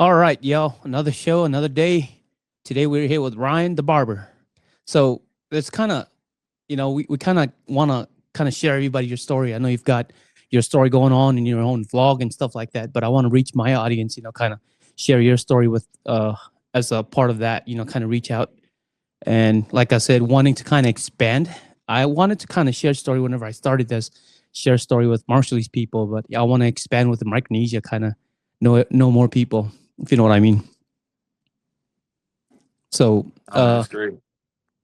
All right, yo, another show, another day. Today we're here with Ryan the Barber. So it's kind of, we kind of want to kind of share everybody your story. I know you've got your story going on in your own vlog and stuff like that, but I want to reach my audience, kind of share your story with, as a part of that, kind of reach out. And like I said, wanting to kind of expand, I wanted to kind of share story whenever I started this, share story with Marshallese people, but I want to expand with the Micronesia, kind of know more people, if you know what I mean. So, Oh, that's great.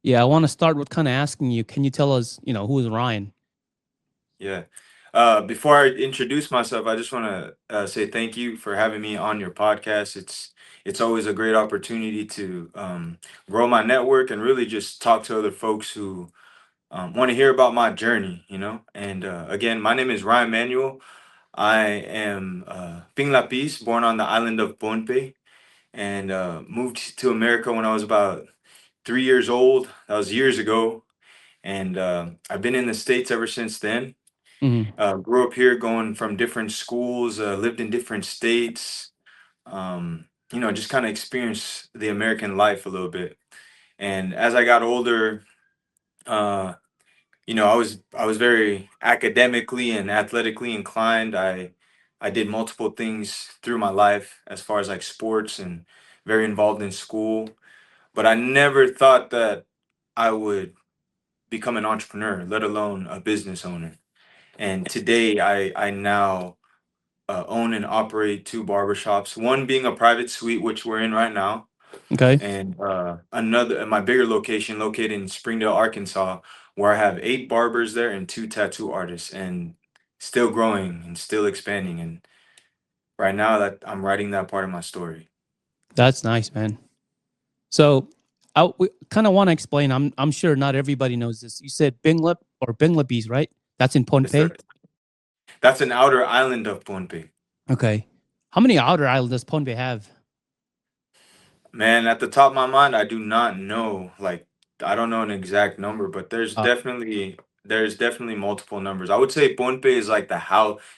yeah, I want to start with kind of asking you, can you tell us, who is Ryan? Yeah. Before I introduce myself, I just want to say thank you for having me on your podcast. It's always a great opportunity to grow my network and really just talk to other folks who want to hear about my journey. And again, my name is Ryan Manuel. I am Ping Lapis, born on the island of Pohnpei, and moved to America when I was about 3 years old. That was years ago, and I've been in the States ever since then. Hmm. Grew up here, going from different schools, lived in different states. Just kind of experienced the American life a little bit. And as I got older, uh, I was very academically and athletically inclined. I did multiple things through my life as far as like sports and very involved in school. But I never thought that I would become an entrepreneur, let alone a business owner. And today I now own and operate two barbershops, one being a private suite, which we're in right now, Okay. and another my bigger location located in Springdale, Arkansas, where I have 8 barbers there and 2 tattoo artists, and still growing and still expanding. And right now that I'm writing that part of my story. That's nice, man. So I kind of want to explain. I'm sure not everybody knows this. You said Binglip or Binglippies, right? That's in Yes, sir. Pohnpei. That's an outer island of Pohnpei. Okay. How many outer islands does Pohnpei have? Man, at the top of my mind, I do not know. Like, I don't know an exact number, but Uh, there's definitely multiple numbers. I would say Pohnpei is like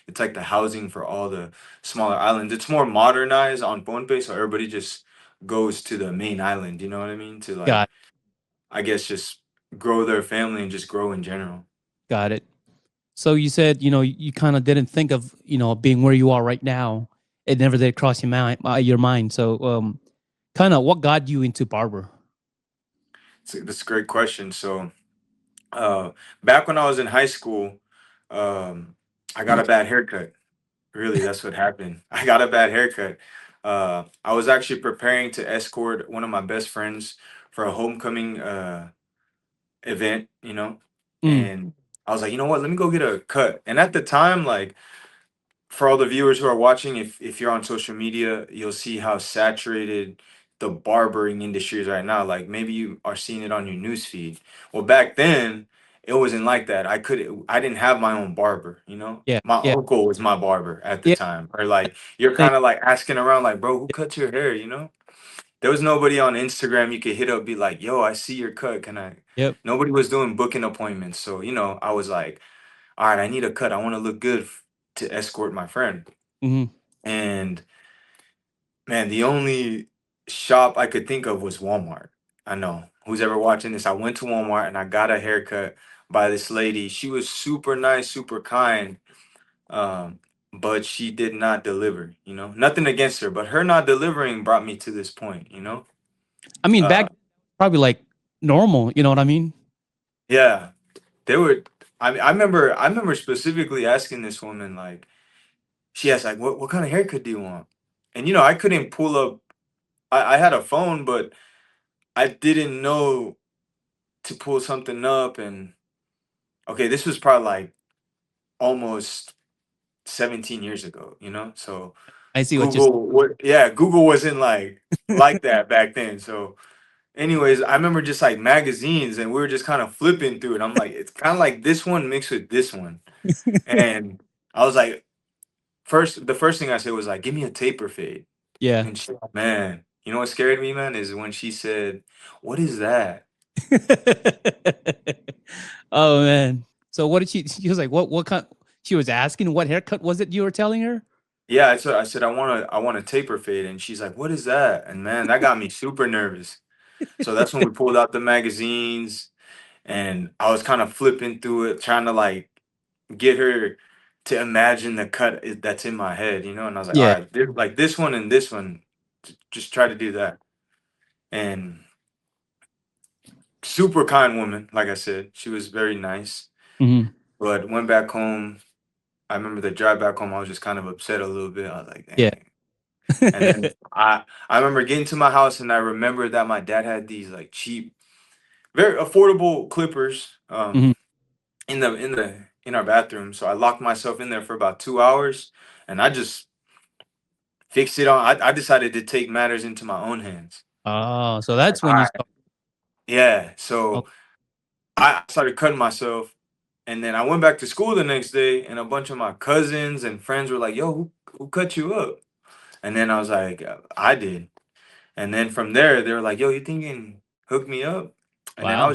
it's like the housing for all the smaller islands. It's more modernized on Pohnpei, so everybody just goes to the main island. You know what I mean? To like, got I guess, just grow their family and just grow in general. got it. So you said you kind of didn't think of being where you are right now. It never did cross your mind. So kind of what got you into barber? That's a great question. So, uh, back when I was in high school, um, I got a bad haircut. Really, that's what happened. I got a bad haircut. I was actually preparing to escort one of my best friends for a homecoming event, Mm, and I was like, you know what, let me go get a cut. And at the time, like, for all the viewers who are watching, if you're on social media, you'll see how saturated the barbering industry is right now. Like maybe you are seeing it on your news feed. Well, back then it wasn't like that. I didn't have my own barber, yeah, My yeah, uncle was my barber at the yeah. time. Or like you're Thank, kind of like asking around, like, bro, who cuts your hair, There was nobody on Instagram you could hit up, be like, yo, I see your cut. Can I? yep. Nobody was doing booking appointments. So, I was like, all right, I need a cut. I want to look good to escort my friend. Hmm. And man, the only shop I could think of was Walmart. I know. Who's ever watching this? I went to Walmart and I got a haircut by this lady. She was super nice, super kind. Um, but she did not deliver. Nothing against her, but her not delivering brought me to this point. I mean, back Uh, probably like normal. You know what I mean? yeah, they were I remember specifically asking this woman, like, she asked, like, what kind of haircut do you want? And I couldn't pull up. I had a phone, but I didn't know to pull something up. And okay, this was probably like almost 17 years ago. So I see what you're. Google wasn't like that back then. So anyways, I remember just like magazines, and we were just kind of flipping through it. I'm like, it's kind of like this one mixed with this one. And I was like, the first thing I said was like, give me a taper fade. Yeah. And she, man, what scared me, man, is when she said, what is that? Oh man. So what did she? She was like, what? What kind? She was asking what haircut was it you were telling her? Yeah, I said I want a taper fade, and she's like, "What is that?" And man, that got me super nervous. So that's when we pulled out the magazines, and I was kind of flipping through it, trying to like get her to imagine the that's in my head, you know. And I was like, "All Yeah. right, like this one and this one, just try to do that." And super kind woman, like I said, she was very nice. Hmm. But went back home. I remember the drive back home. I was just kind of upset a little bit. I was like, Yeah. "Dang." And then I remember getting to my house, and I remember that my dad had these like cheap, very affordable clippers Hmm. in our bathroom. So I locked myself in there for about 2 hours, and I just fixed it on. I decided to take matters into my own hands. Oh, so Like, that's all when you right, start. yeah. Oh, So I started cutting myself, and then I went back to school the next day, and a bunch of my cousins and friends were like, "Yo, who cut you up?" And then I was like, "I did." And then from there, they were like, "Yo, you think you can hook me up?" And then wow. I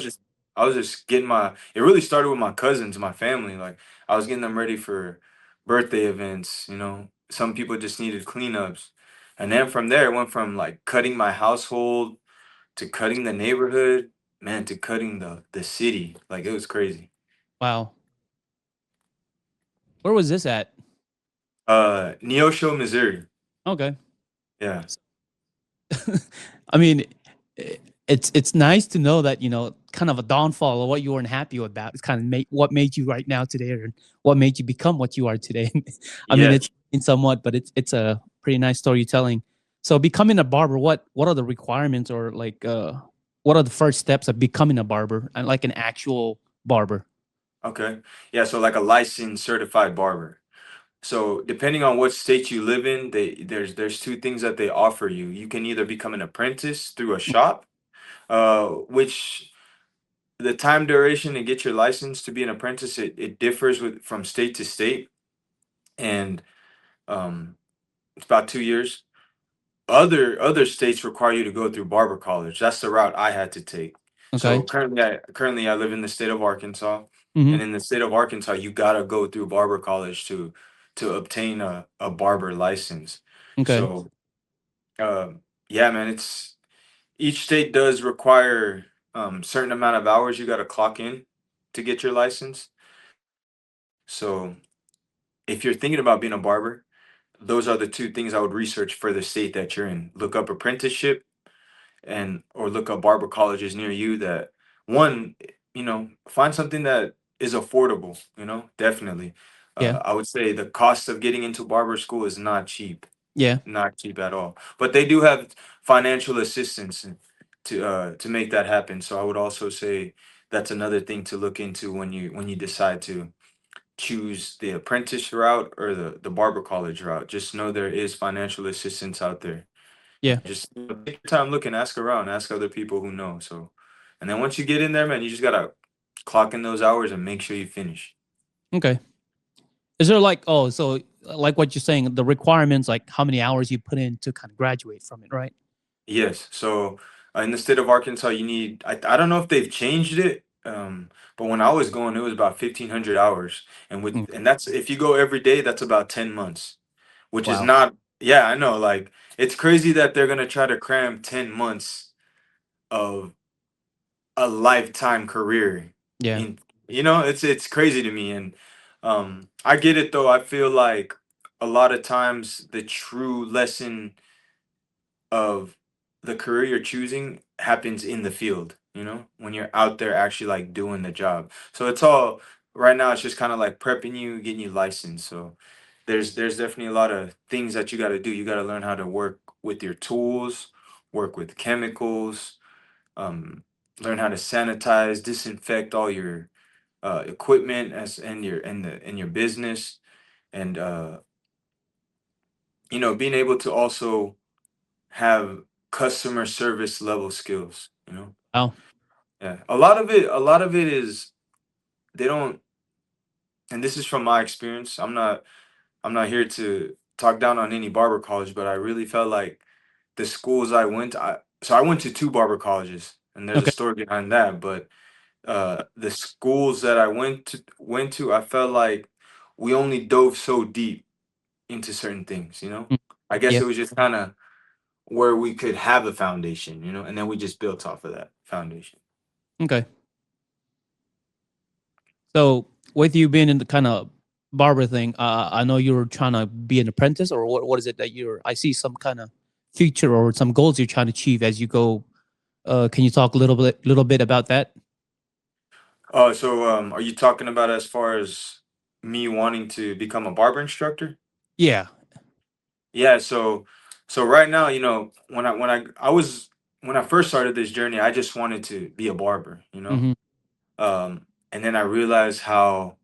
was just getting my. It really started with my cousins, my family. Like I was getting them ready for birthday events. You know, some people just needed cleanups, and then from there, it went from like cutting my household to cutting the neighborhood, man, to cutting the city. Like it was crazy. Wow. Where was this at? Neosho, Missouri. Okay. Yeah. I mean, it's nice to know that kind of a downfall of what you weren't happy about is kind of what made you right now today, or what made you become what you are today. I mean, it's Yes. in somewhat, but it's a pretty nice storytelling. So, becoming a barber, what are the requirements, or like what are the first steps of becoming a barber, and like an actual barber? Okay. Yeah. So like a licensed certified barber. So depending on what state you live in, there's two things that they offer you. You can either become an apprentice through a shop, which the time duration to get your license to be an apprentice, it differs from state to state, and um, it's about 2 years. Other states require you to go through barber college. That's the route I had to take. So Okay. currently I live in the state of Arkansas, Mm-hmm. and in the state of Arkansas, you gotta go through barber college to obtain a barber license. Okay. So yeah, man, it's each state does require certain amount of hours you gotta clock in to get your license. So if you're thinking about being a barber, those are the two things I would research for the state that you're in. Look up apprenticeship and or look up barber colleges near you that one, find something that is affordable, definitely. Yeah. I would say the cost of getting into barber school is not cheap, Yeah. not cheap at all, but they do have financial assistance to make that happen. So I would also say that's another thing to look into when you decide to choose the apprentice route or the barber college route. Just know there is financial assistance out there, Yeah. and just take your time looking, ask around, ask other people who know. So, and then once you get in there, man, you just gotta clock in those hours and make sure you finish. Okay. Is there like, oh, so like what you're saying, the requirements, like how many hours you put in to kind of graduate from it, right? Yes. So in the state of Arkansas, you need. I don't know if they've changed it, but when I was going, it was about 1,500 hours, Mm. and that's if you go every day, that's about 10 months, which is Wow. not. Yeah, I know. Like it's crazy that they're gonna try to cram 10 months of a lifetime career Yeah. in. It's crazy to me, and I get it though. I feel like a lot of times the true lesson of the career you're choosing happens in the field, when you're out there actually like doing the job. So it's all right now, it's just kind of like prepping you, getting you licensed. So there's definitely a lot of things that you got to do. You got to learn how to work with your tools, work with chemicals, um, learn how to sanitize, disinfect all your equipment as and your and your business, and being able to also have customer service level skills. Wow. Yeah, a lot of it is they don't, and this is from my experience. I'm not here to talk down on any barber college, but I really felt like the schools I went to, so I went to two barber colleges, and there's a Okay. story behind that. But the schools that I went to, I felt like we only dove so deep. into certain things, you know? Mm. I guess Yeah. it was just kind of where we could have a foundation, you know, and then we just built off of that foundation. Okay. So with you being in the kind of barber thing, I know you were trying to be an apprentice, or what is it that you're? I see some kind of future or some goals you're trying to achieve as you go. Can you talk a little bit about that? Oh, so are you talking about as far as me wanting to become a barber instructor? Yeah. Yeah, so right now, you know, when I first started this journey, I just wanted to be a barber, you know? Hmm. And then I realized how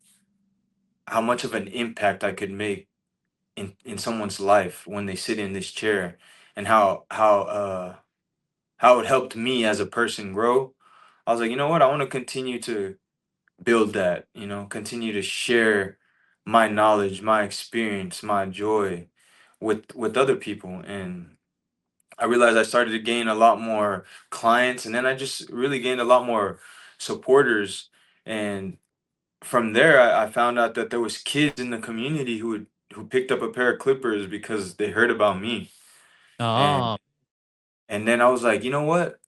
much of an impact I could make in someone's life when they sit in this chair, and how it helped me as a person grow. I was like, you know what? I want to continue to build that, you know, continue to share my knowledge, my experience, my joy with other people. And I realized I started to gain a lot more clients, and then I just really gained a lot more supporters. And from there, I found out that there was kids in the community who picked up a pair of clippers because they heard about me. And Ah. and then I was like, you know what?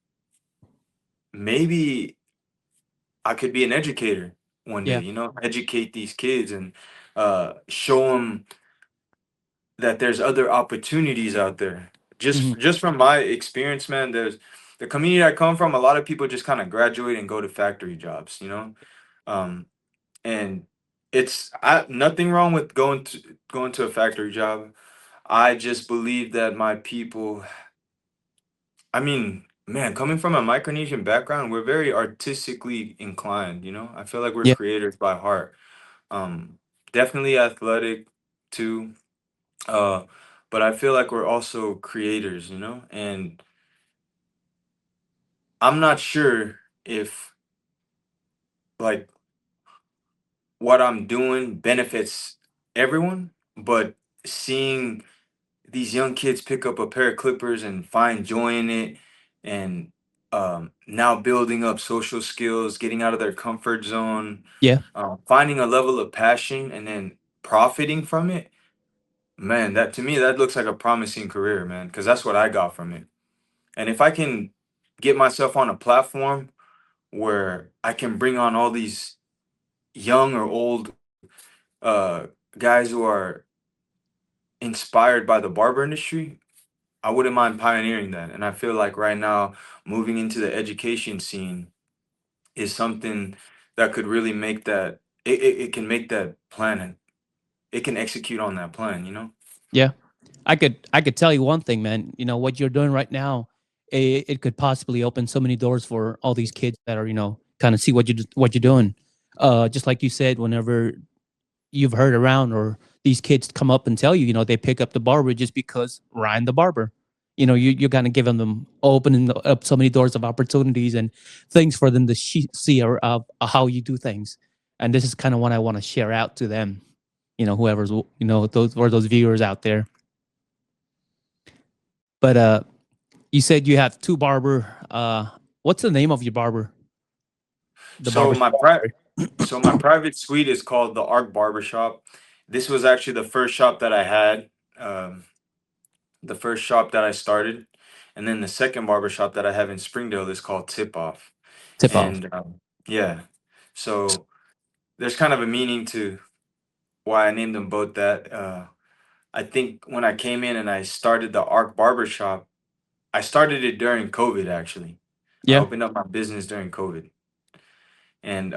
Maybe I could be an educator one day, Yeah. you know, educate these kids and show them that there's other opportunities out there. Hmm. Just from my experience, man, there's the community I come from, a lot of people just kind of graduate and go to factory jobs, you know? Um, and nothing wrong with going to a factory job. I just believe that my people, I mean, man, coming from a Micronesian background, we're very artistically inclined, you know? I feel like we're Yeah. creators by heart. Um, Definitely athletic too. Uh, but I feel like we're also creators, you know? And I'm not sure if like what I'm doing benefits everyone, but seeing these young kids pick up a pair of clippers and find joy in it, and now building up social skills, getting out of their comfort zone, Yeah. finding a level of passion and then profiting from it, man, that to me that looks like a promising career, man, because that's what I got from it. And if I can get myself on a platform where I can bring on all these young or old guys who are inspired by the barber industry, I wouldn't mind pioneering that. And I feel like right now, moving into the education scene is something that could really make it can make that plan, and it can execute on that plan, you know? Yeah. I could tell you one thing, man. You know what you're doing right now. It could possibly open so many doors for all these kids that are, kind of see what you're doing. Just like you said, whenever you've heard around or these kids come up and tell you, they pick up the barber just because Ryan the barber. You're kind of giving them opening up so many doors of opportunities and things for them to see how you do things. And this is kind of what I want to share out to them. Whoever's those viewers out there. But you said you have two barber. What's the name of your barber? The So barber. my pri- so my private suite is called the Arc Barbershop. This was actually the first shop that I had. Um, the first shop that I started, and then the second barbershop that I have in Springdale is called Tip Off. Tip off. And yeah, so there's kind of a meaning to why I named them both that. I think when I came in and I started the Arc Barbershop, I started it during COVID actually. I Yeah. opened up my business during COVID, and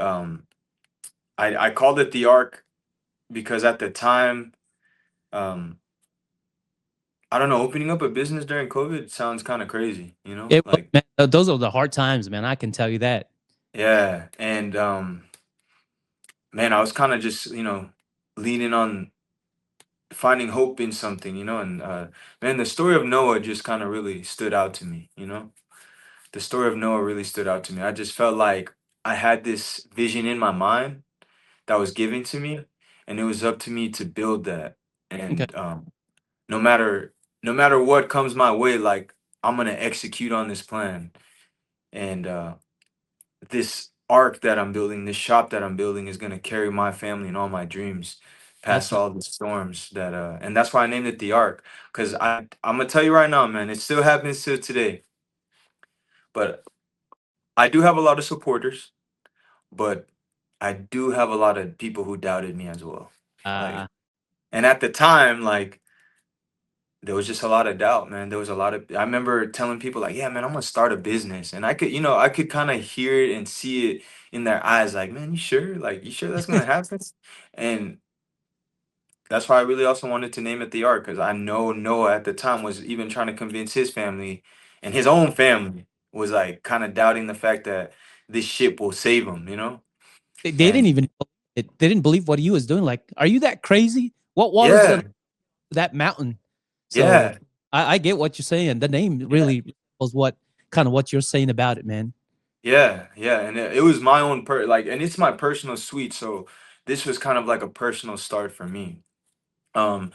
I called it the Arc because at the time, um, I don't know, opening up a business during COVID sounds kind of crazy, you know, It was, like. man. Those are the hard times, man. I can tell you that. Yeah, and man, I was kind of just, you know, leaning on finding hope in something, you know, and man, the story of Noah just kind of really stood out to me, you know. The story of Noah really stood out to me. I just felt like I had this vision in my mind that was given to me, and it was up to me to build that. Okay. And no matter no matter what comes my way, like I'm gonna execute on this plan. And this arc that I'm building, this shop that I'm building is going to carry my family and all my dreams past That's all the storms that and that's why I named it the Ark. Cause I'm gonna tell you right now, man, it still happens to today. But I do have a lot of supporters, but I do have a lot of people who doubted me as well. Like, uh and at the time, like there was just a lot of doubt, man. There was a lot of I remember telling people like, "Yeah, man, I'm gonna start a business." And I could, I could kind of hear it and see it in their eyes like, "Man, you sure? Like, you sure that's gonna happen?" And that's why I really also wanted to name it the Ark because I know Noah at the time was even trying to convince his family and his own family was like kind of doubting the fact that this ship will save him, you know? they didn't And even they didn't believe what he was doing. Like, are you that crazy? What water's yeah, gonna that mountain? So yeah, I get what you're saying. The name yeah, really was what kind of what you're saying about it, man. yeah, yeah. And it was my own like, and it's my personal suite. So this was kind of like a personal start for me. Um,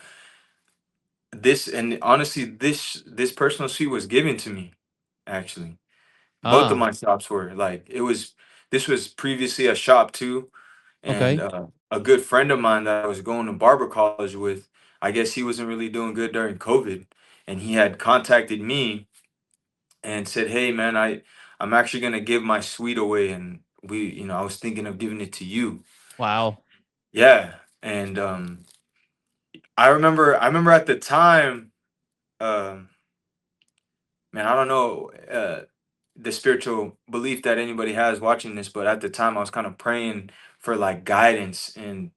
this and honestly, this personal suite was given to me, actually. Both of Ah, my shops were like this was previously a shop too, and okay. a good friend of mine that I was going to barber college with, I guess he wasn't really doing good during COVID, and he had contacted me and said, "Hey, man, I'm actually gonna give my suite away, and I was thinking of giving it to you." Wow. Yeah, and I remember at the time, um, man, I don't know the spiritual belief that anybody has watching this, but at the time I was kind of praying for like guidance and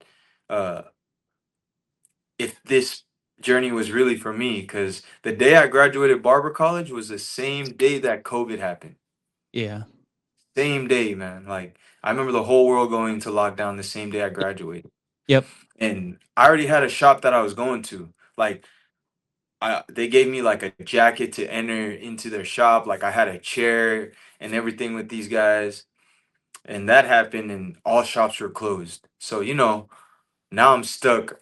uh if this journey was really for me because the day I graduated barber college was the same day that COVID happened. Yeah. Same day, man. Like I remember the whole world going into lockdown the same day I graduated. Yep. And I already had a shop that I was going to. Like they gave me like a jacket to enter into their shop. Like I had a chair and everything with these guys. And that happened and all shops were closed. So, now I'm stuck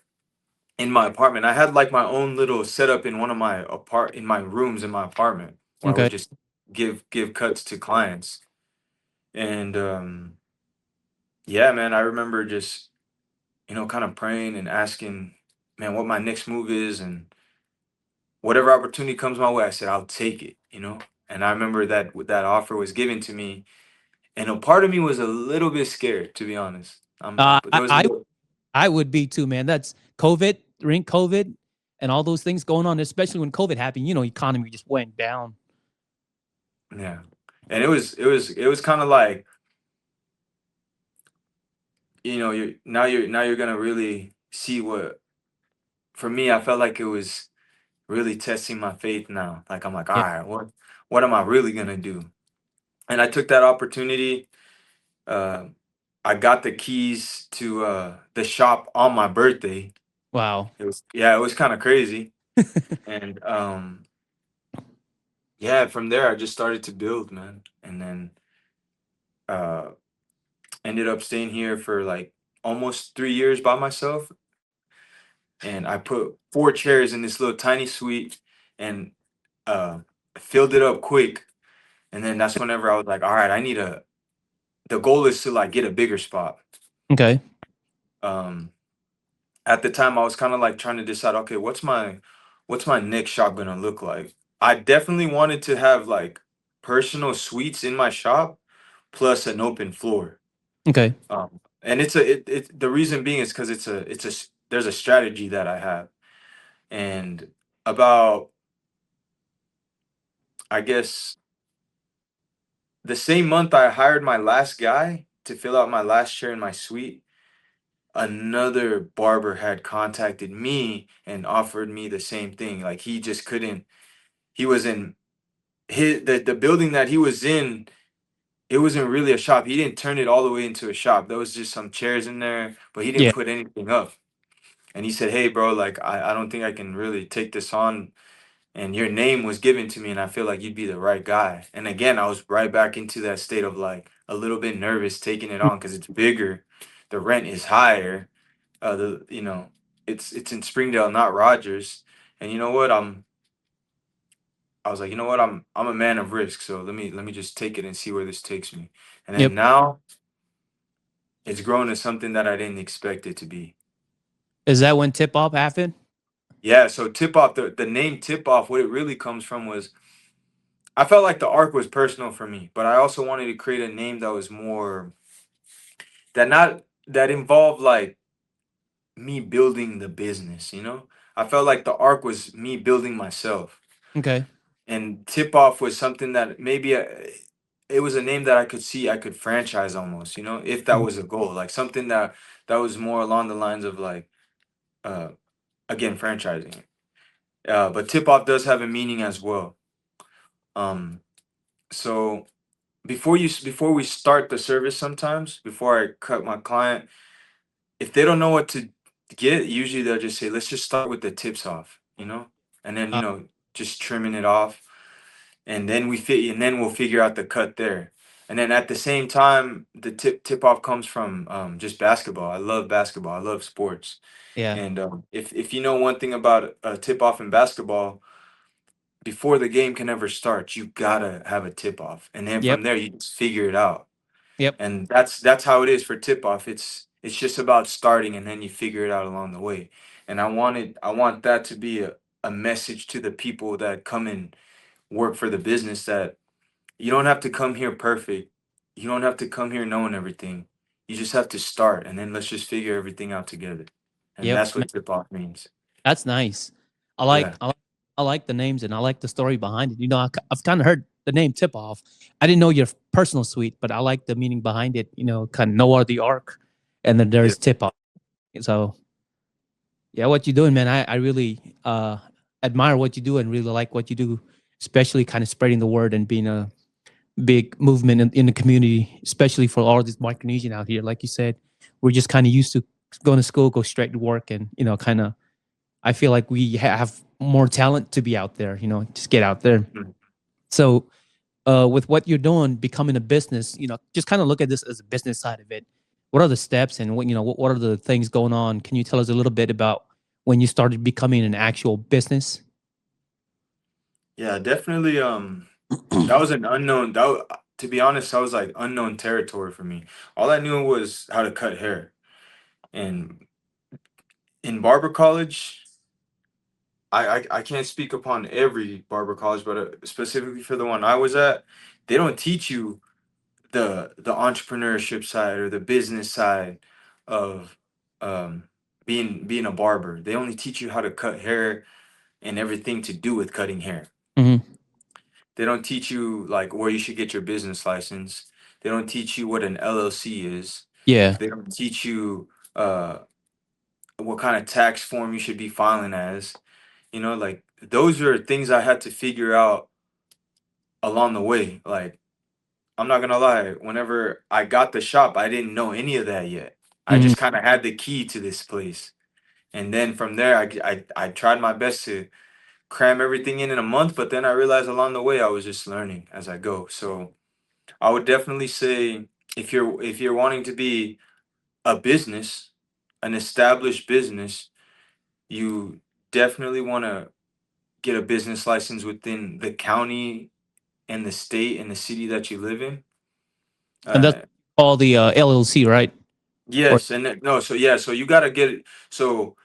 in my apartment. I had like my own little setup in one of my in my rooms in my apartment where I would Okay. just give cuts to clients. And yeah, man, I remember just, kind of praying and asking, man, what my next move is and whatever opportunity comes my way, I said I'll take it. And I remember that that offer was given to me and a part of me was a little bit scared, to be honest. But I, there was a I little, I would be too, man. That's COVID, ring COVID, and all those things going on, especially when COVID happened. Economy just went down. yeah. And it was kind of like, you're gonna really see what for me, I felt like it was really testing my faith now. Like I'm like, all Yeah. right, what am I really gonna do? And I took that opportunity. Uh, I got the keys to the shop on my birthday. Wow. It was kind of crazy. And yeah, from there I just started to build, man. And then uh ended up staying here for like almost 3 years by myself. And I put four chairs in this little tiny suite and uh filled it up quick. And then that's whenever I was like, all right, the goal is to like get a bigger spot. Okay. Um at the time I was kind of like trying to decide, okay, what's my next shop gonna look like? I definitely wanted to have like personal suites in my shop plus an open floor. Okay. And the reason being is because there's a strategy that I have. And about, I guess, the same month I hired my last guy to fill out my last chair in my suite, another barber had contacted me and offered me the same thing. Like he just couldn't, he was in the building that he was in, it wasn't really a shop. He didn't turn it all the way into a shop. There was just some chairs in there, but he didn't Yeah. put anything up. And he said, "Hey, bro, like I don't think I can really take this on. And your name was given to me, and I feel like you'd be the right guy." And again, I was right back into that state of like a little bit nervous taking it on because it's bigger, the rent is higher. The it's in Springdale, not Rogers. And you know what? I was like, you know what? I'm a man of risk, so let me just take it and see where this takes me. And then Yep. now it's grown to something that I didn't expect it to be. Is that when tip off happened? Yeah, so tip off, the name tip off, what it really comes from was I felt like the arc was personal for me, but I also wanted to create a name that was more that involved like me building the business, you know? I felt like the arc was me building myself. Okay. And tip off was something that maybe it was a name that I could see I could franchise almost, you know, if that Mhm. was a goal, like something that was more along the lines of like uh again franchising. But tip off does have a meaning as well. Um, so before we start the service, sometimes before I cut my client, if they don't know what to get, usually they'll just say, "Let's just start with the tips off," you know, and then Uh, just trimming it off, and then and then we'll figure out the cut there. And then at the same time, the tip off comes from just basketball. I love basketball. I love sports. yeah. And if you know one thing about a tip off in basketball, before the game can ever start, you gotta have a tip off, and then Yep. from there you just figure it out. Yep. And that's how it is for tip off. It's just about starting, and then you figure it out along the way. And I want that to be a message to the people that come and work for the business, that you don't have to come here perfect. You don't have to come here knowing everything. You just have to start, and then let's just figure everything out together. And Yep. that's what tip off means. That's nice. Yeah. I like the names and I like the story behind it. You know, I've kind of heard the name Tip Off. I didn't know your personal suite, but I like the meaning behind it. You know, kind of Noah the Ark, and then Yeah. there's Tip Off. So yeah, what you doing, man? I really admire what you do and really like what you do, especially kind of spreading the word and being a big movement in the community, especially for all this Micronesian out here. Like you said, we're just kind of used to going to school, go straight to work, and you know, kind of I feel like we have more talent to be out there, you know, just get out there. Mhm. So, with what you're doing, becoming a business, you know, just kind of look at this as a business side of it. What are the steps and what, you know, what are the things going on? Can you tell us a little bit about when you started becoming an actual business? Yeah, definitely. That was an unknown. To be honest, that was like unknown territory for me. All I knew was how to cut hair. And in barber college, I can't speak upon every barber college, but specifically for the one I was at, they don't teach you the entrepreneurship side or the business side of um being a barber. They only teach you how to cut hair and everything to do with cutting hair. Hmm. They don't teach you like where you should get your business license. They don't teach you what an LLC is. Yeah. They don't teach you uh what kind of tax form you should be filing as. You know, like those are things I had to figure out along the way. Like I'm not gonna lie, whenever I got the shop, I didn't know any of that yet. I Hmm. just kind of had the key to this place. And then from there, I tried my best to cram everything in a month, but then I realized along the way I was just learning as I go. So I would definitely say if you're wanting to be a business, an established business, you definitely want to get a business license within the county and the state and the city that you live in. And that's Uh, all the LLC, right? Or yes, and no, so yeah, so you gotta get it. So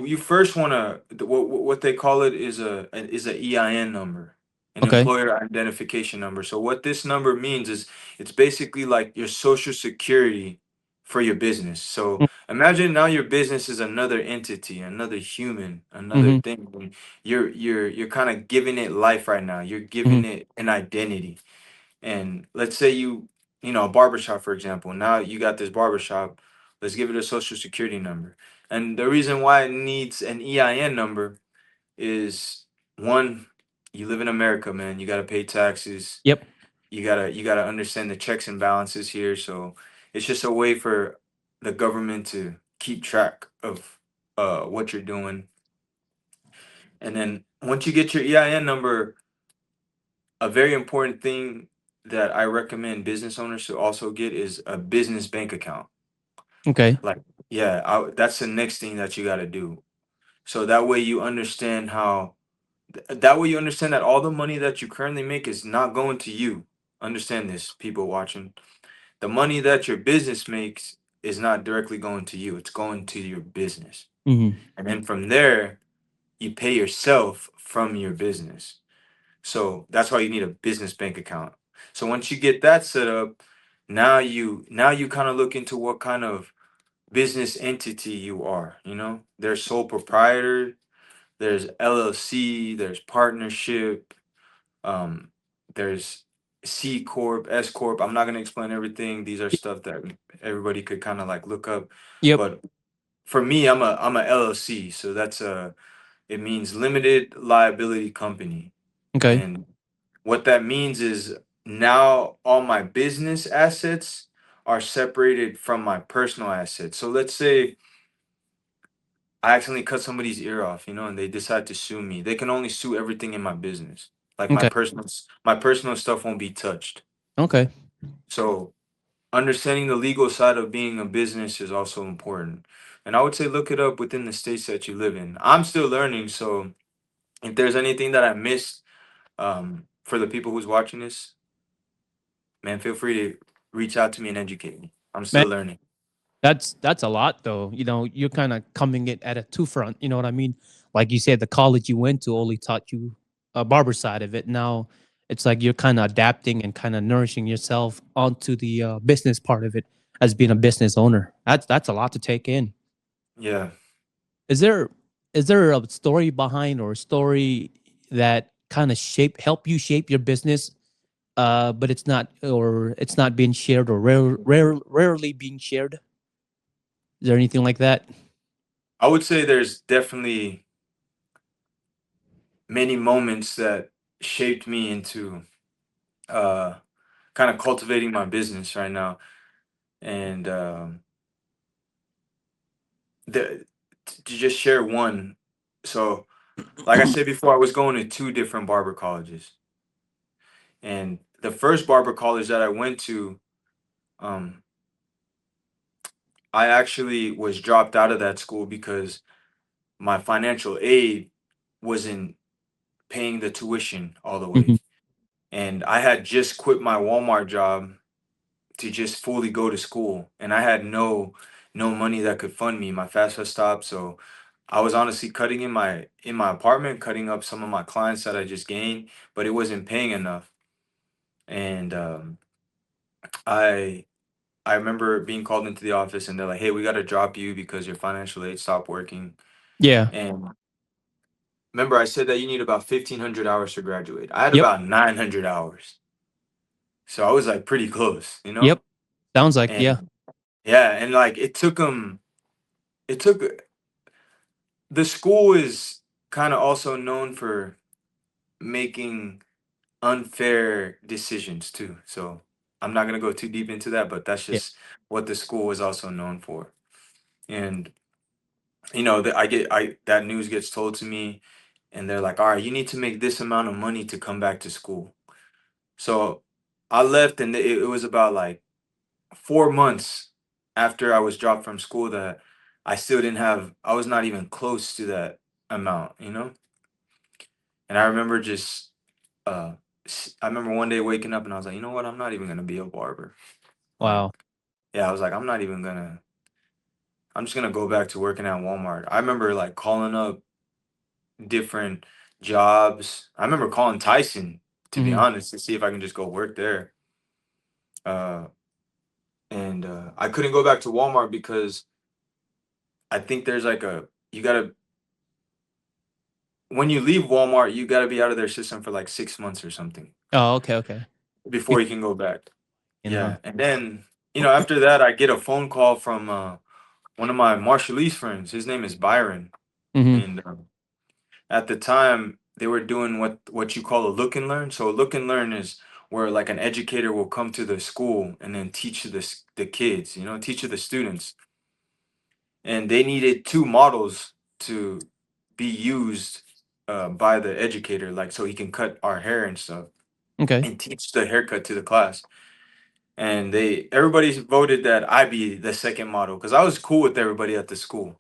you first want to what they call it is a EIN number, an okay. employer identification number. So what this number means is it's basically like your social security for your business. So imagine now your business is another entity, another human, another Mm-hmm. thing. And you're kind of giving it life right now. You're Hmm. giving it an identity. And let's say a barbershop, for example. Now you got this barbershop. Let's give it a social security number. And the reason why it needs an EIN number is one, you live in America, man. You gotta pay taxes. Yep. You gotta understand the checks and balances here. So it's just a way for the government to keep track of what you're doing. And then once you get your EIN number, a very important thing that I recommend business owners to also get is a business bank account. Okay. Like, yeah, that's the next thing that you got to do. So that way you understand that way you understand that all the money that you currently make is not going to you. Understand this, people watching. The money that your business makes is not directly going to you, it's going to your business. Hmm. And then from there, you pay yourself from your business. So that's why you need a business bank account. So once you get that set up, now you kind of look into what kind of business entity you are. There's sole proprietor, there's LLC, there's partnership, um, there's C corp, S corp. I'm not gonna explain everything. These are stuff that everybody could kind of like look up. Yep. But for me, I'm a LLC, so it means limited liability company. Okay. And what that means is now all my business assets are separated from my personal assets. So let's say I accidentally cut somebody's ear off, and they decide to sue me. They can only sue everything in my business. Like Okay. my personal stuff won't be touched. Okay. So understanding the legal side of being a business is also important. And I would say look it up within the states that you live in. I'm still learning, so if there's anything that I missed, for the people who's watching this, man, feel free to reach out to me and educate me. I'm Man, still learning. that's a lot though. You're kind of coming it at a two front. You know what I mean? Like you said, the college you went to only taught you a barber side of it. Now it's like you're kind of adapting and kind of nourishing yourself onto the business part of it as being a business owner. That's a lot to take in. Yeah. Is there is there a story behind or a story that kind of help you shape your business, but it's not being shared or rarely being shared? Is there anything like that? I would say there's definitely many moments that shaped me into uh kind of cultivating my business right now. And the to just share one. So, like I said before, I was going to two different barber colleges. And the first barber college that I went to, um, I actually was dropped out of that school because my financial aid wasn't paying the tuition all the Mhm. way. And I had just quit my Walmart job to just fully go to school. And I had no money that could fund me. My FAFSA stopped. So I was honestly cutting in my apartment, cutting up some of my clients that I just gained, but it wasn't paying enough. And I I remember being called into the office and they're like, "Hey, we got to drop you because your financial aid stopped working." Yeah. And remember, I said that you need about 1,500 hours to graduate. I had Yep. about 900 hours, so I was like pretty close, Yep. Sounds like, yeah. And yeah, and like it took the school is kind of also known for making unfair decisions too. So I'm not gonna go too deep into that, but that's Yeah. just what the school is also known for. And that I that news gets told to me, and they're like, "All right, you need to make this amount of money to come back to school." So I left, and it was about like 4 months after I was dropped from school that I was not even close to that amount. And I remember uh, I remember one day waking up and I was like, you know what? I'm not even gonna be a barber. Like, Wow. yeah, I was like, I'm just gonna go back to working at Walmart. I remember like calling up different jobs. I remember calling Tyson, to be Mhm. honest, to see if I can just go work there. Uh, and I couldn't go back to Walmart because I think there's like you gotta when you leave Walmart, you gotta be out of their system for like 6 months or something Oh, okay, okay. before you can go back. Huh? Yeah, and then after that, I get a phone call from one of my Marshallese friends. His name is Byron, Mhm. and at the time they were doing what you call a look and learn. So a look and learn is where like an educator will come to the school and then teach the kids, teach the students. And they needed two models to be used by the educator, like so he can cut our hair and stuff Okay. and teach the haircut to the class. And everybody voted that I be the second model because I was cool with everybody at the school,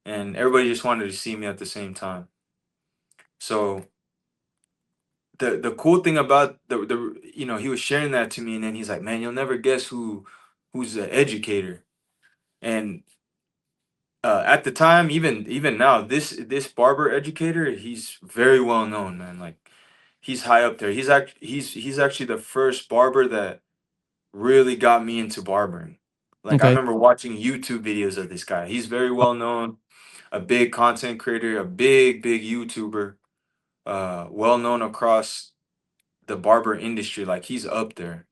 and everybody just wanted to see me at the same time. So the cool thing about the he was sharing that to me, and then he's like, "Man, you'll never guess who's the educator." And at the time, even now, this barber educator, he's very well known, man. Like he's high up there. He's actually the first barber that really got me into barbering. Like I Okay. remember watching YouTube videos of this guy. He's very well known, a big content creator, a big YouTuber, well known across the barber industry. Like he's up there.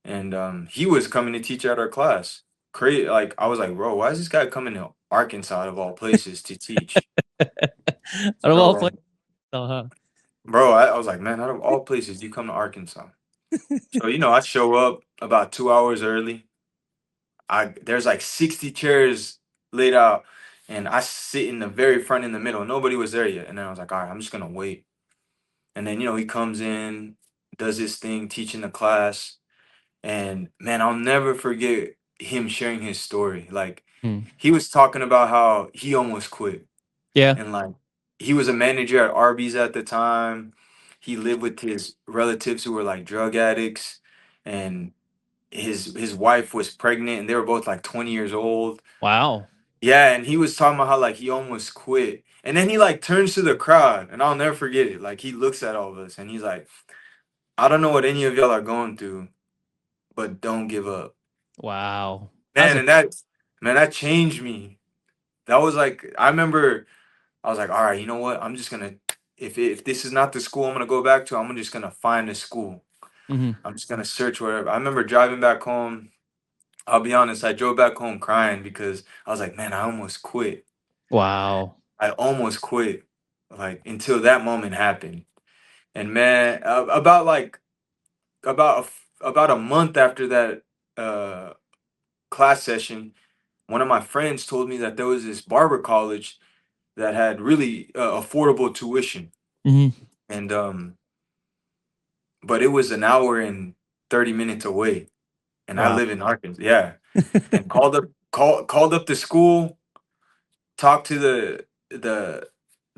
And he was coming to teach at our class. Crazy, like I was like, bro, why is this guy coming to Arkansas of all places to teach? Out of all So, places, huh? bro, I was like, man, out of all places, you come to Arkansas. So, I show up about 2 hours early. There's like 60 chairs laid out, and I sit in the very front in the middle. Nobody was there yet. And then I was like, all right, I'm just gonna wait. And then, he comes in, does his thing, teaching the class. And man, I'll never forget him sharing his story. Like Hmm. he was talking about how he almost quit. Yeah. And like he was a manager at Arby's at the time. He lived with his relatives who were like drug addicts, and his wife was pregnant, and they were both like 20 years old. Wow. Yeah, and he was talking about how like he almost quit. And then he like turns to the crowd, and I'll never forget it. Like he looks at all of us and he's like, I don't know what any of y'all are going through, but don't give up. Wow. That's Man, a. and that changed me. That was like I remember I was like, all right, you know what? I'm just gonna if this is not the school I'm gonna go back to, I'm just gonna find a school. Hmm. I'm just gonna search wherever. I remember driving back home. I'll be honest, I drove back home crying because I was like, man, I almost quit. Wow. I almost quit. Like until that moment happened. And man, about a month after that uh class session, one of my friends told me that there was this barber college that had really affordable tuition, Hmm. and but it was an hour and 30 minutes away, and I Wow. live in Arkansas. Yeah, and called up the school, talked to the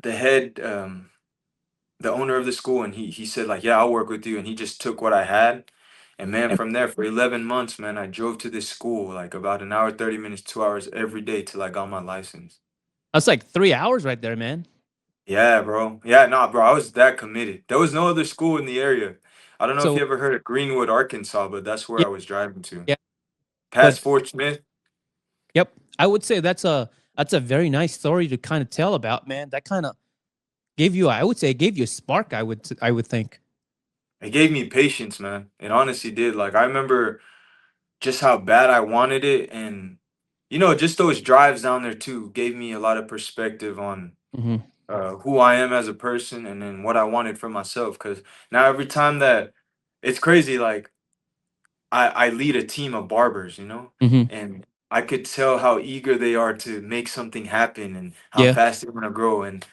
head, the owner of the school, and he said like, yeah, I'll work with you, and he just took what I had. And man, Damn. from there for 11 months, man, I drove to this school like about an hour, 30 minutes, 2 hours every day till I got my license. That's like 3 hours right there, man. Yeah, bro. Yeah, nah, bro. I was that committed. There was no other school in the area. I don't know if you So ever heard of Greenwood, Arkansas, but that's where yeah, I was driving to. yeah. But Past Fort Smith. yep, I would say that's a very nice story to kind of tell about, man. That kind of gave you, I would say, it gave you a spark. I would think. It gave me patience, man. It honestly did. Like I remember just how bad I wanted it, and just those drives down there too gave me a lot of perspective on Hmm. who I am as a person, and then what I wanted for myself. Because now every time that it's crazy, like I lead a team of barbers, Hmm. and I could tell how eager they are to make something happen and how Yeah. fast they want to grow. And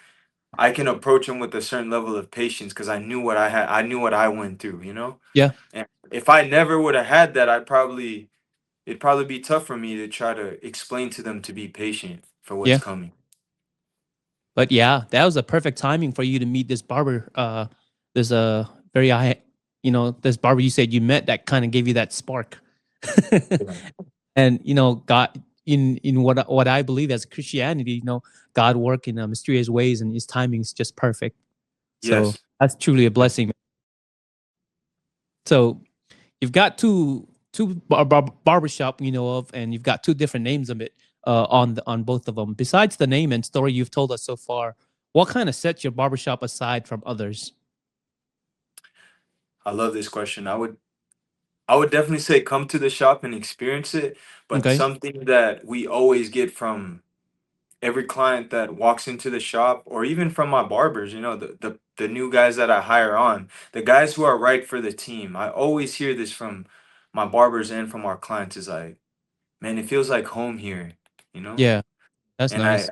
I can approach them with a certain level of patience because I knew what I had. I knew what I went through. Yeah. And if I never would have had that, it'd probably be tough for me to try to explain to them to be patient for what's Yeah. coming. But yeah, that was a perfect timing for you to meet this barber. There's a very high, this barber you said you met that kind of gave you that spark. Yeah. And God, in what I believe as Christianity, God work in mysterious ways, and His timing is just perfect. So Yes. that's truly a Yes. blessing. So you've got two barbershop you know of, and you've got two different names of it on both of them. Besides the name and story you've told us so far, what kind of sets your barbershop aside from others? I love this question. I would definitely say come to the shop and experience it, but Okay. something that we always get from every client that walks into the shop, or even from my barbers, the new guys that I hire on, the guys who are right for the team. I always hear this from my barbers and from our clients is like, man, it feels like home here, you know? Yeah, that's And I nice.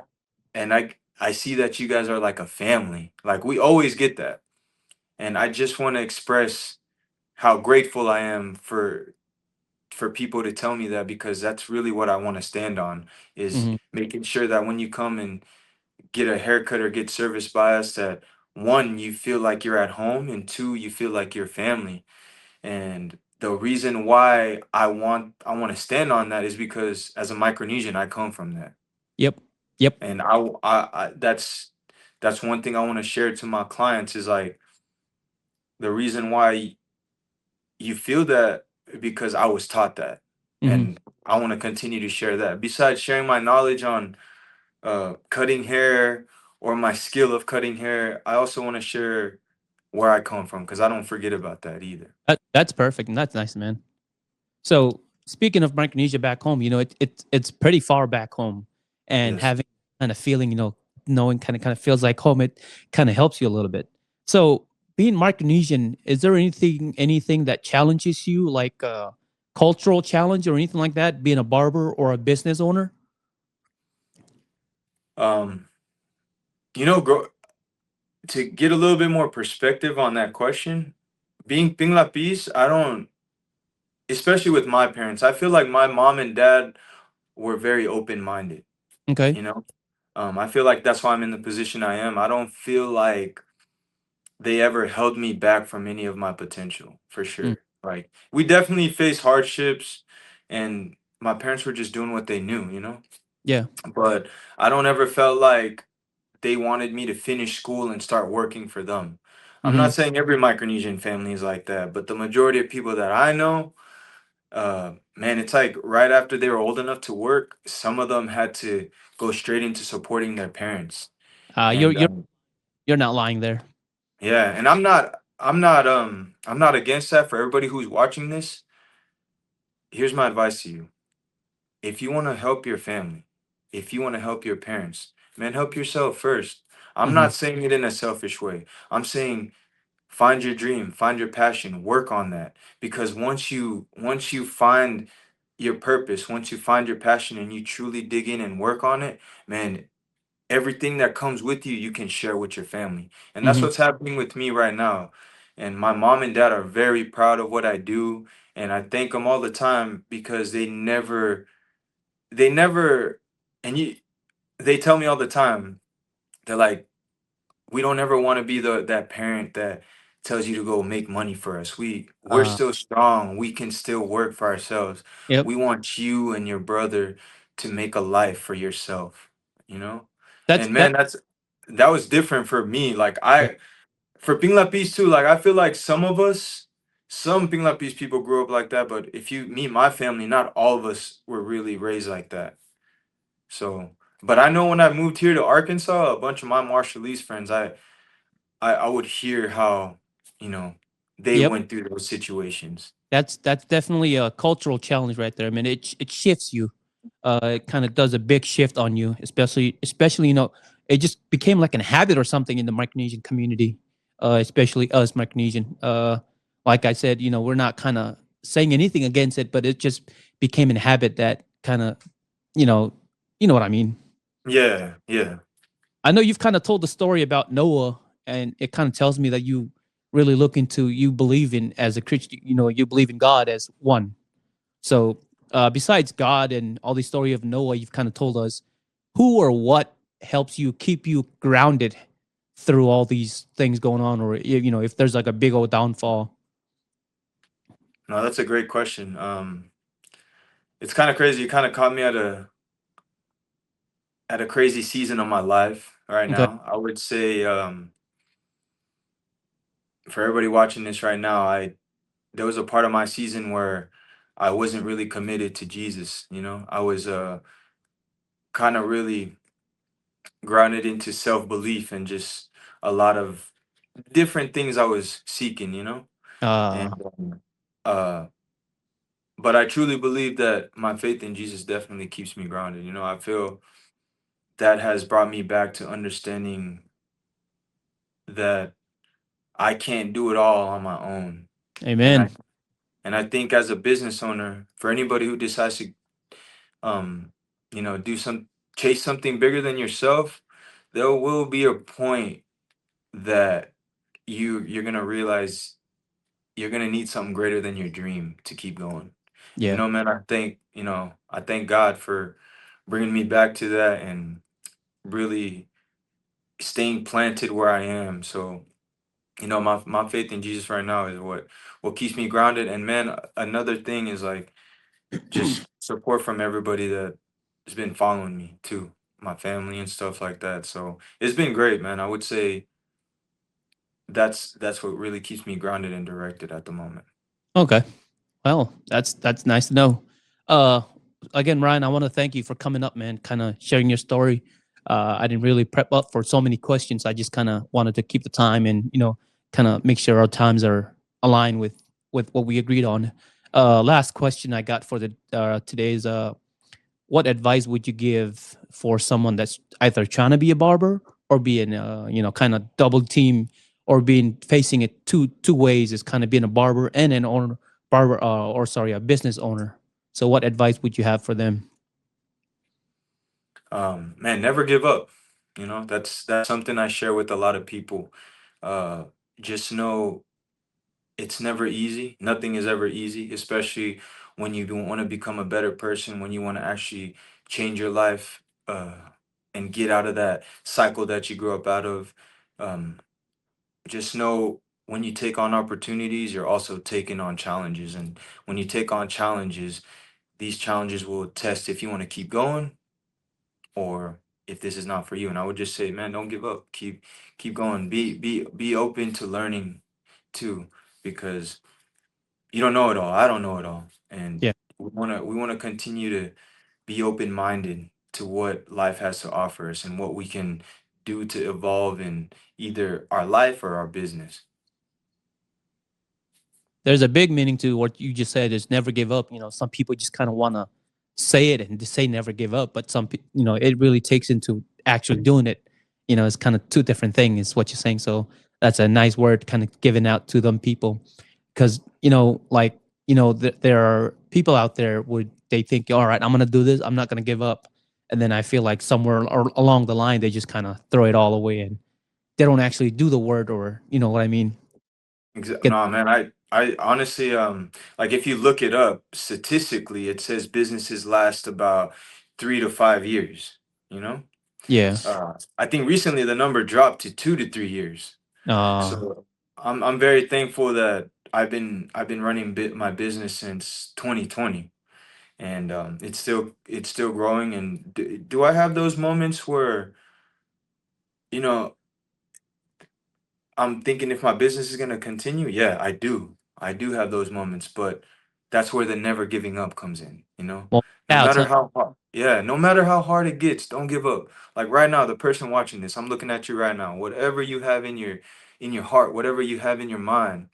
and I see that you guys are like a family. Like we always get that. And I just want to express how grateful I am for people to tell me that, because that's really what I want to stand on, is Hmm. making sure that when you come and get a haircut or get service by us, that one, you feel like you're at home, and two, you feel like you're family. And the reason why I want to stand on that is because as a Micronesian, I come from that, Yep. Yep. and that's one thing I want to share to my clients is like the reason why you feel that because I was taught that, Hmm. and I want to continue to share that. Besides sharing my knowledge on cutting hair or my skill of cutting hair, I also want to share where I come from because I don't forget about that either. That's perfect, and that's nice, man. So speaking of Micronesia back home, it's pretty far back home, and Yes. having kind of feeling, knowing kind of feels like home. It kind of helps you a little bit. So being Micronesian, is there anything that challenges you, like a cultural challenge or anything like that? Being a barber or a business owner? Um, you know, to get a little bit more perspective on that question, being Ping Lapis, I don't, especially with my parents, I feel like my mom and dad were very open-minded, Okay. you know? I feel like that's why I'm in the position I am. I don't feel like they ever held me back from any of my potential, for Mm, sure. Like, we definitely faced hardships, and my parents were just doing what they knew, you know? yeah. But I don't ever felt like they wanted me to finish school and start working for them. I'm Hmm. not saying every Micronesian family is like that, but the majority of people that I know, man, it's like right after they were old enough to work, some of them had to go straight into supporting their parents. Uh, you're And you're you're not lying there. yeah, and I'm not against that for everybody who's watching this. Here's my advice to you. If you want to help your family, if you want to help your parents, man, help yourself first. I'm Hmm. not saying it in a selfish way. I'm saying find your dream, find your passion, work on that. Because once you find your purpose, once you find your passion and you truly dig in and work on it, man, everything that comes with you, you can share with your family. And that's Hmm. what's happening with me right now. And my mom and dad are very proud of what I do. And I thank them all the time because they never, and they tell me all the time, they're like, we don't ever want to be that parent that tells you to go make money for us. We're Uh, still strong. We can still work for ourselves. yep. We want you and your brother to make a life for yourself, you know? That's And that. man, that was different for me. Like for Ping Lapis too, like I feel like some Ping Lapis people grew up like that, but if you meet my family, not all of us were really raised like that. So, but I know when I moved here to Arkansas, a bunch of my Marshallese friends, I would hear how, you know, they Yep. went through those situations. That's definitely a cultural challenge right there. I mean, it shifts you. It kind of does a big shift on you, especially it just became like a habit or something in the Micronesian community, especially us Micronesian. Like I said, we're not kind of saying anything against it, but it just became a habit that kind of, you know, you know what I mean. Yeah, yeah. I know you've kind of told the story about Noah, and it kind of tells me that you really look into you believe in as a Christian. You believe in God as one. So, besides God and all the story of Noah, you've kind of told us who or what helps you keep you grounded through all these things going on, or if there's like a big old downfall. No, that's a great question. It's kind of crazy. You kind of caught me at a crazy season of my life right Okay. now. I would say, for everybody watching this right now, I there was a part of my season where I wasn't really committed to Jesus. I was kind of really grounded into self belief and just a lot of different things I was seeking. And Uh, uh, but I truly believe that my faith in Jesus definitely keeps me grounded. I feel that has brought me back to understanding that I can't do it all on my own. And I Amen. and I think as a business owner, for anybody who decides to um, do some chase something bigger than yourself, there will be a point that you're gonna realize you're gonna need something greater than your dream to keep going. And Yeah. man, I thank God for bringing me back to that and really staying planted where I am. So You know, my faith in Jesus right now is what keeps me grounded. And man, another thing is like just support from everybody that has been following me too, my family and stuff like that. So it's been great, man. I would say that's what really keeps me grounded and directed at the moment. Okay. Well, that's nice to know. Uh, Again, Ryan, I want to thank you for coming up, man. Kind of sharing your story. I didn't really prep up for so many questions. I just kind of wanted to keep the time and kind of make sure our times are aligned with what we agreed on. Last question I got for the today's what advice would you give for someone that's either trying to be a barber or being kind of double team or being facing it two ways is kind of being a barber and an owner barber or sorry a business owner. So what advice would you have for them? Man, never give up. You know, that's something I share with a lot of people. Uh, just know it's never easy. Nothing is ever easy, especially when you want to become a better person, when you want to actually change your life, and get out of that cycle that you grew up out of. Um, just know when you take on opportunities, you're also taking on challenges. And when you take on challenges, these challenges will test if you want to keep going or if this is not for you. And I would just say, man, don't give up. Keep going. Be open to learning too, because you don't know it all. I don't know it all. And Yeah. we wanna continue to be open minded to what life has to offer us and what we can do to evolve in either our life or our business. There's a big meaning to what you just said is never give up. Some people just kind of want to say it and just say never give up, but it really takes into actually doing it. It's kind of two different things is what you're saying. So that's a nice word kind of given out to them people because like there are people out there where they think, all right, I'm gonna do this, I'm not gonna give up, and then I feel like somewhere along the line they just kind of throw it all away and they don't actually do the word, or you know what I mean. Get No, man, I honestly, like if you look it up statistically, it says businesses last about 3 to 5 years, you know? Yeah. I think recently the number dropped to 2 to 3 years. uh So I'm very thankful that I've been running my business since 2020, and it's still growing. And do I have those moments where you know I'm thinking if my business is gonna continue? Yeah, I do. I do have those moments, but that's where the never giving up comes in, you know? well, No doubts, matter huh? how hard, yeah, no matter how hard it gets, don't give up. Like right now, the person watching this, I'm looking at you right now. Whatever you have in your heart, whatever you have in your mind,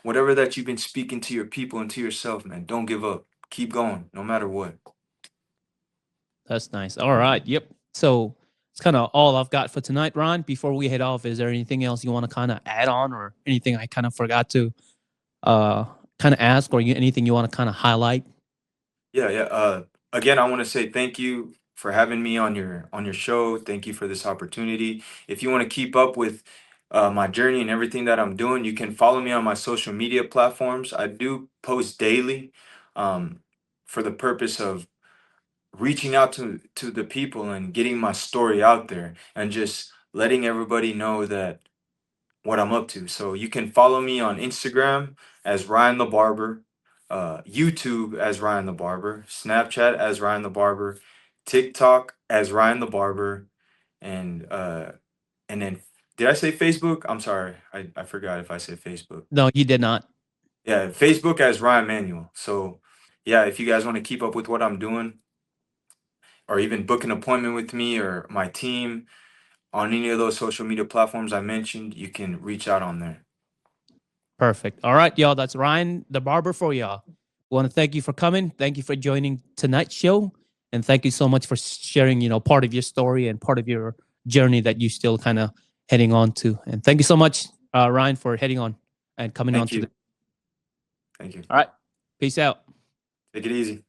whatever that you've been speaking to your people and to yourself, man, don't give up. Keep going, no matter what. That's nice. All right. Yep. So it's kind of all I've got for tonight, Ron. Before we head off, is there anything else you want to kind of add on, or anything I kind of forgot to uh kind of ask, or anything you want to kind of highlight? Yeah, yeah. Again, I want to say thank you for having me on your show. Thank you for this opportunity. If you want to keep up with my journey and everything that I'm doing, you can follow me on my social media platforms. I do post daily, um, for the purpose of reaching out to the people and getting my story out there and just letting everybody know that what I'm up to. So you can follow me on Instagram as Ryan the Barber, YouTube as Ryan the Barber, Snapchat as Ryan the Barber, TikTok as Ryan the Barber, and then did I say Facebook? I'm sorry, I forgot if I said Facebook. No, you did not. Yeah, Facebook as Ryan Manuel. So yeah, if you guys want to keep up with what I'm doing, or even book an appointment with me or my team on any of those social media platforms I mentioned, you can reach out on there. Perfect. All right, y'all. That's Ryan the Barber for y'all. Want to thank you for coming. Thank you for joining tonight's show, and thank you so much for sharing, part of your story and part of your journey that you still kind of heading on to. And thank you so much, Ryan, for heading on and coming on Thank to the. you. Thank you. All right. Peace out. Take it easy.